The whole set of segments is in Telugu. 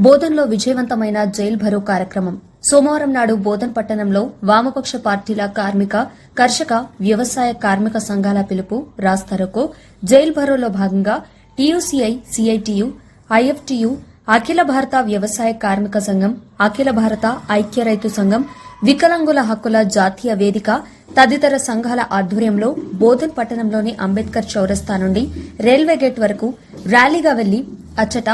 బోధన్లో విజయవంతమైన జైల్ భరో కార్యక్రమం సోమవారం నాడు బోధన్ పట్టణంలో వామపక్ష పార్టీల కార్మిక, కర్షక, వ్యవసాయ కార్మిక సంఘాల పిలుపు రాస్తారోకో జైల్ భరోలో భాగంగా టీయూసీఐ, సీఐటీయూ, ఐఎఫ్టీయూ, అఖిల భారత వ్యవసాయ కార్మిక సంఘం, అఖిల భారత ఐక్య రైతు సంఘం, వికలాంగుల హక్కుల జాతీయ వేదిక తదితర సంఘాల ఆధ్వర్యంలో బోధన్ పట్టణంలోని అంబేద్కర్ చౌరస్తా నుండి రైల్వే గేట్ వరకు ర్యాలీగా వెళ్లి అచ్చట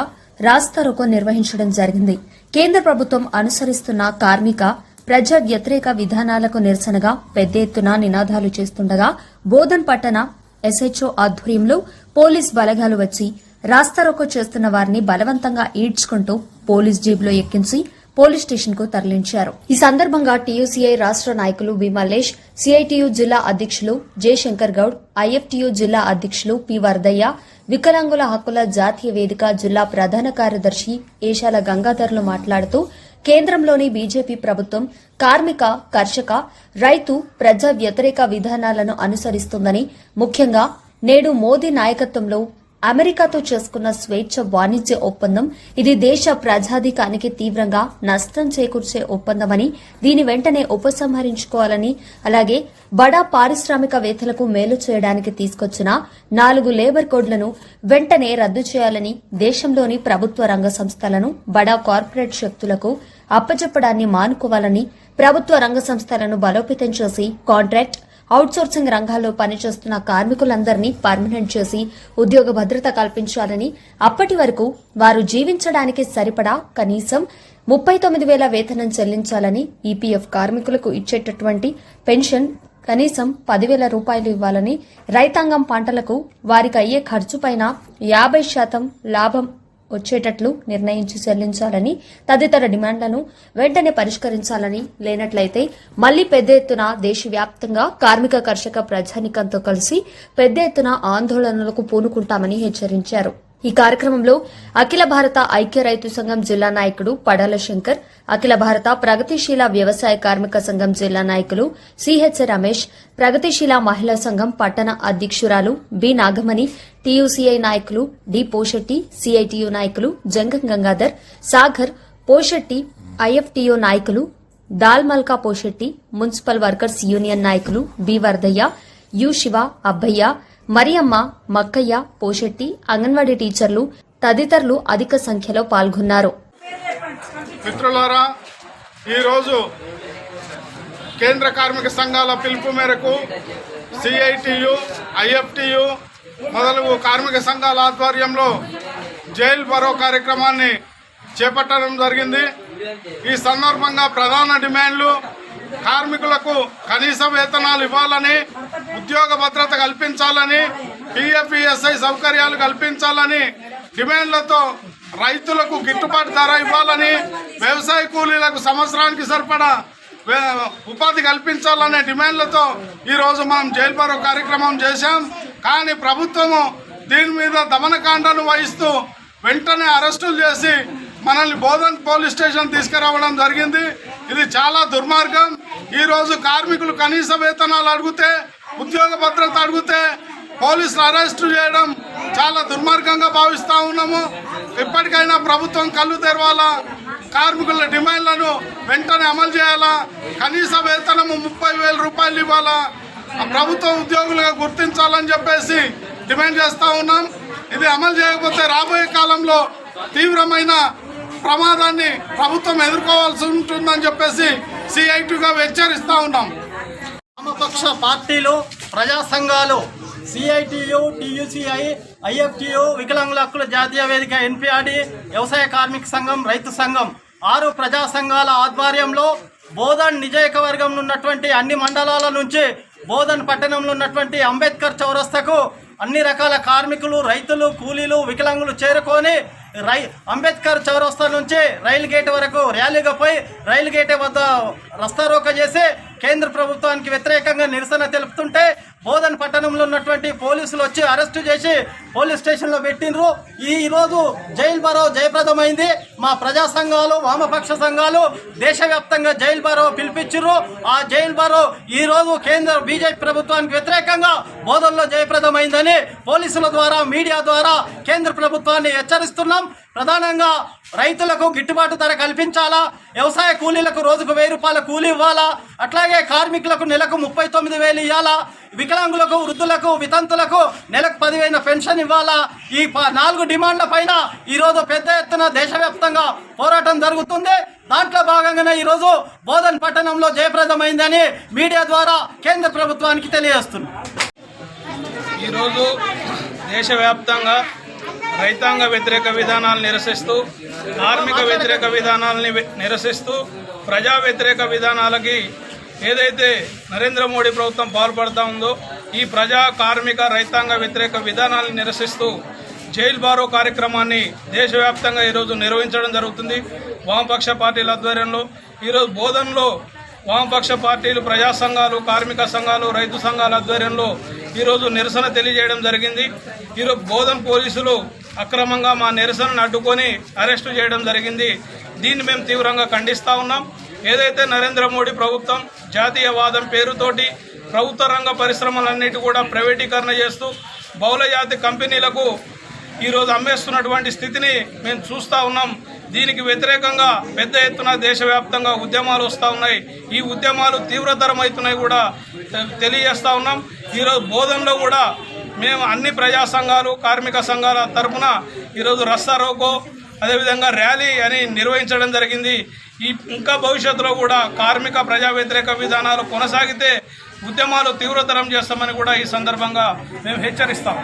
రాస్తారోకో నిర్వహించడం జరిగింది. కేంద్ర ప్రభుత్వం అనుసరిస్తున్న కార్మిక, ప్రజా వ్యతిరేక విధానాలకు నిరసనగా పెద్ద ఎత్తున నినాదాలు చేస్తుండగా బోధన్ పట్టణ ఎస్హెచ్ఓ ఆధ్వర్యంలో పోలీస్ బలగాలు వచ్చి రాస్తారోకో చేస్తున్న వారిని బలవంతంగా ఈడ్చుకుంటూ పోలీస్ జీబులో ఎక్కించి పోలీస్ స్టేషన్ కు తరలించారు. ఈ సందర్భంగా టీయూసీఐ రాష్ట నాయకులు వి మల్లేష్, సీఐటీయూ జిల్లా అధ్యక్షులు జె శంకర్ గౌడ్, ఐఎఫ్టీయూ జిల్లా అధ్యక్షులు పి వరదయ్య, వికలాంగుల హక్కుల జాతీయ వేదిక జిల్లా ప్రధాన కార్యదర్శి ఏషాల గంగాధర్లు మాట్లాడుతూ కేంద్రంలోని బీజేపీ ప్రభుత్వం కార్మిక, కర్షక, రైతు, ప్రజా వ్యతిరేక విధానాలను అనుసరిస్తుందని, ముఖ్యంగా నేడు మోదీ నాయకత్వంలో అమెరికాతో చేసుకున్న స్వేచ్ఛ వాణిజ్య ఒప్పందం ఇది దేశ ప్రజాధికానికి తీవ్రంగా నష్టం చేకూర్చే ఒప్పందమని, దీని వెంటనే ఉపసంహరించుకోవాలని, అలాగే బడా పారిశ్రామికవేత్తలకు మేలు చేయడానికి తీసుకొచ్చిన 4 లేబర్ కోడ్లను వెంటనే రద్దు చేయాలని, దేశంలోని ప్రభుత్వ రంగ సంస్థలను బడా కార్పొరేట్ శక్తులకు అప్పచెప్పడాన్ని మానుకోవాలని, ప్రభుత్వ రంగ సంస్థలను బలోపేతం చేసి కాంట్రాక్ట్, అవుట్సోర్సింగ్ రంగాల్లో పనిచేస్తున్న కార్మికులందరినీ పర్మనెంట్ చేసి ఉద్యోగ భద్రత కల్పించాలని, అప్పటి వరకు వారు జీవించడానికి సరిపడా కనీసం 39,000 వేతనం చెల్లించాలని, ఈపీఎఫ్ కార్మికులకు ఇచ్చేటటువంటి పెన్షన్ కనీసం 10,000 రూపాయలు ఇవ్వాలని, రైతాంగం పంటలకు వారికి అయ్యే ఖర్చుపైన 50% లాభం వచ్చేటట్లు నిర్ణయించి చెల్లించాలని, తదితర డిమాండ్లను వెంటనే పరిష్కరించాలని, లేనట్లయితే మళ్లీ పెద్ద ఎత్తున దేశవ్యాప్తంగా కార్మిక, కర్షక ప్రజానీకంతో కలిసి పెద్ద ఎత్తున ఆందోళనలకు పూనుకుంటామని హెచ్చరించారు. ఈ కార్యక్రమంలో అఖిల భారత ఐక్య రైతు సంఘం జిల్లా నాయకుడు పడాల శంకర్, అఖిల భారత ప్రగతిశీల వ్యవసాయ కార్మిక సంఘం జిల్లా నాయకులు సిహెచ్ రమేష్, ప్రగతిశీల మహిళా సంఘం పట్టణ అధ్యక్షురాలు బి నాగమణి, టీయూసీఐ నాయకులు డి పోషెట్టి, సీఐటీయూ నాయకులు జంగం గంగాధర్, సాగర్ పోషెట్టి, ఐఎఫ్టీయూ నాయకులు దాల్మల్కా పోషెట్టి, మున్సిపల్ వర్కర్స్ యూనియన్ నాయకులు బి వరదయ్య, యు శివ, అబ్బయ్య, మరియమ్మ, మక్కయ్య, పోషెట్టి, అంగన్వాడీ టీచర్లు తదితరులు అధిక సంఖ్యలో పాల్గొన్నారు. మిత్రులారా, ఈరోజు కేంద్ర కార్మిక సంఘాల పిలుపు మేరకు సిఐటియు, ఐఎఫ్టియు మొదలగు కార్మిక సంఘాల ఆధ్వర్యంలో జైల్ భరో కార్యక్రమాన్ని చేపట్టడం జరిగింది. ఈ సందర్భంగా ప్రధాన డిమాండ్లు కార్మికులకు కనీస వేతనాలు ఇవ్వాలని, ఉద్యోగ భద్రత కల్పించాలని, పిఎఫ్ఈఎస్ఐ సౌకర్యాలు కల్పించాలని డిమాండ్లతో రైతులకు గిట్టుబాటు ధర ఇవ్వాలని, వ్యవసాయ కూలీలకు సంవత్సరానికి సరిపడా ఉపాధి కల్పించాలనే డిమాండ్లతో ఈరోజు మనం జైల్ భరో కార్యక్రమం చేశాం. కానీ ప్రభుత్వము దీని మీద దమనకాండను వహిస్తూ వెంటనే అరెస్టులు చేసి మనల్ని బోధన్ పోలీస్ స్టేషన్ తీసుకురావడం జరిగింది. ఇది చాలా దుర్మార్గం. ఈరోజు కార్మికులు కనీస వేతనాలు అడిగితే, ఉద్యోగ భద్రత అడిగితే పోలీసులు అరెస్టు చేయడం చాలా దుర్మార్గంగా భావిస్తూ ఉన్నాము. ఇప్పటికైనా ప్రభుత్వం కళ్ళు తెరవాలా, కార్మికుల డిమాండ్లను వెంటనే అమలు చేయాలా, కనీస వేతనము 30,000 రూపాయలు ఇవ్వాలా, ప్రభుత్వ ఉద్యోగులుగా గుర్తించాలని చెప్పేసి డిమాండ్ చేస్తూ ఉన్నాం. ఇది అమలు చేయకపోతే రాబోయే కాలంలో తీవ్రమైన ప్రమాదాన్ని ప్రభుత్వం ఎదుర్కోవాల్సి ఉంటుందని చెప్పేసి సిఐటిగా హెచ్చరిస్తూ ఉన్నాం. వామపక్ష పార్టీలు, ప్రజా సంఘాలు సిఐటియు, టీయూసీఐ, ఐఎఫ్టీయు, వికలాంగుల హక్కుల జాతీయ వేదిక, ఎన్పిఆర్డి, వ్యవసాయ కార్మిక సంఘం, రైతు సంఘం 6 ప్రజా సంఘాల ఆధ్వర్యంలో బోధన్ నియోజకవర్గంలో ఉన్నటువంటి అన్ని మండలాల నుంచి బోధన్ పట్టణంలో ఉన్నటువంటి అంబేద్కర్ చౌరస్తాకు అన్ని రకాల కార్మికులు, రైతులు, కూలీలు, వికలాంగులు చేరుకొని అంబేద్కర్ చౌరస్తా నుంచి రైలు గేట్ వరకు ర్యాలీగా పోయి రైలు గేట్ వద్ద రస్తారోకో చేసి కేంద్ర ప్రభుత్వానికి వ్యతిరేకంగా నిరసన తెలుపుతుంటే బోధన్ పట్టణంలో ఉన్నటువంటి పోలీసులు వచ్చి అరెస్టు చేసి పోలీస్ స్టేషన్లో పెట్టినరు. ఈరోజు జైల్ భరో జయప్రదమైంది. మా ప్రజా సంఘాలు, వామపక్ష సంఘాలు దేశవ్యాప్తంగా జైల్ భరో పిలిపించారు. ఆ జైల్ భరో ఈరోజు కేంద్ర బీజేపీ ప్రభుత్వానికి వ్యతిరేకంగా బోధన్లో జయప్రదమైందని పోలీసుల ద్వారా, మీడియా ద్వారా కేంద్ర ప్రభుత్వాన్ని హెచ్చరిస్తున్నాం. ప్రధానంగా రైతులకు గిట్టుబాటు ధర కల్పించాలా, వ్యవసాయ కూలీలకు రోజుకు 1000 రూపాయల కూలీ ఇవ్వాలా, అట్లాగే కార్మికులకు నెలకు 39,000 ఇవ్వాలా, వికలాంగులకు, వృద్ధులకు, వితంతులకు నెలకు 10,000 పెన్షన్ ఇవ్వాలా. ఈ 4 డిమాండ్ల పైన ఈరోజు పెద్ద ఎత్తున దేశవ్యాప్తంగా పోరాటం జరుగుతుంది. దాంట్లో భాగంగానే ఈరోజు బోధన్ పట్టణంలో జయప్రదమైందని మీడియా ద్వారా కేంద్ర ప్రభుత్వానికి తెలియజేస్తుంది. ఈరోజు దేశవ్యాప్తంగా రైతాంగ వ్యతిరేక విధానాలను నిరసిస్తూ, కార్మిక వ్యతిరేక విధానాలని నిరసిస్తూ, ప్రజా వ్యతిరేక విధానాలకి ఏదైతే నరేంద్ర మోడీ ప్రభుత్వం పాల్పడుతూ ఉందో ఈ ప్రజా, కార్మిక, రైతాంగ వ్యతిరేక విధానాలను నిరసిస్తూ జైల్ బారో కార్యక్రమాన్ని దేశవ్యాప్తంగా ఈరోజు నిర్వహించడం జరుగుతుంది. వామపక్ష పార్టీల ఆధ్వర్యంలో ఈరోజు బోధన్లో వామపక్ష పార్టీలు, ప్రజా సంఘాలు, కార్మిక సంఘాలు, రైతు సంఘాల ఆధ్వర్యంలో ఈరోజు నిరసన తెలియజేయడం జరిగింది. ఈరోజు బోధన్ పోలీసులు అక్రమంగా మా నిరసనను అడ్డుకొని అరెస్టు చేయడం జరిగింది. దీన్ని మేము తీవ్రంగా ఖండిస్తా ఉన్నాం. ఏదైతే నరేంద్ర మోడీ ప్రభుత్వం జాతీయవాదం పేరుతోటి ప్రభుత్వ రంగ పరిశ్రమలన్నిటి కూడా ప్రైవేటీకరణ చేస్తూ బహుళజాతి కంపెనీలకు ఈరోజు అమ్మేస్తున్నటువంటి స్థితిని మేము చూస్తూ ఉన్నాం. దీనికి వ్యతిరేకంగా పెద్ద ఎత్తున దేశవ్యాప్తంగా ఉద్యమాలు వస్తూ ఉన్నాయి. ఈ ఉద్యమాలు తీవ్రతరమవుతున్నాయి కూడా తెలియజేస్తా ఉన్నాం. ఈరోజు బోధనలో కూడా మేము అన్ని ప్రజా సంఘాలు, కార్మిక సంఘాల తరఫున ఈరోజు రస్తా రోకో, అదేవిధంగా ర్యాలీ అని నిర్వహించడం జరిగింది. ఇంకా భవిష్యత్తులో కూడా కార్మిక, ప్రజా వ్యతిరేక విధానాలు కొనసాగితే ఉద్యమాలు తీవ్రతరం చేస్తామని కూడా ఈ సందర్భంగా మేము హెచ్చరిస్తాం.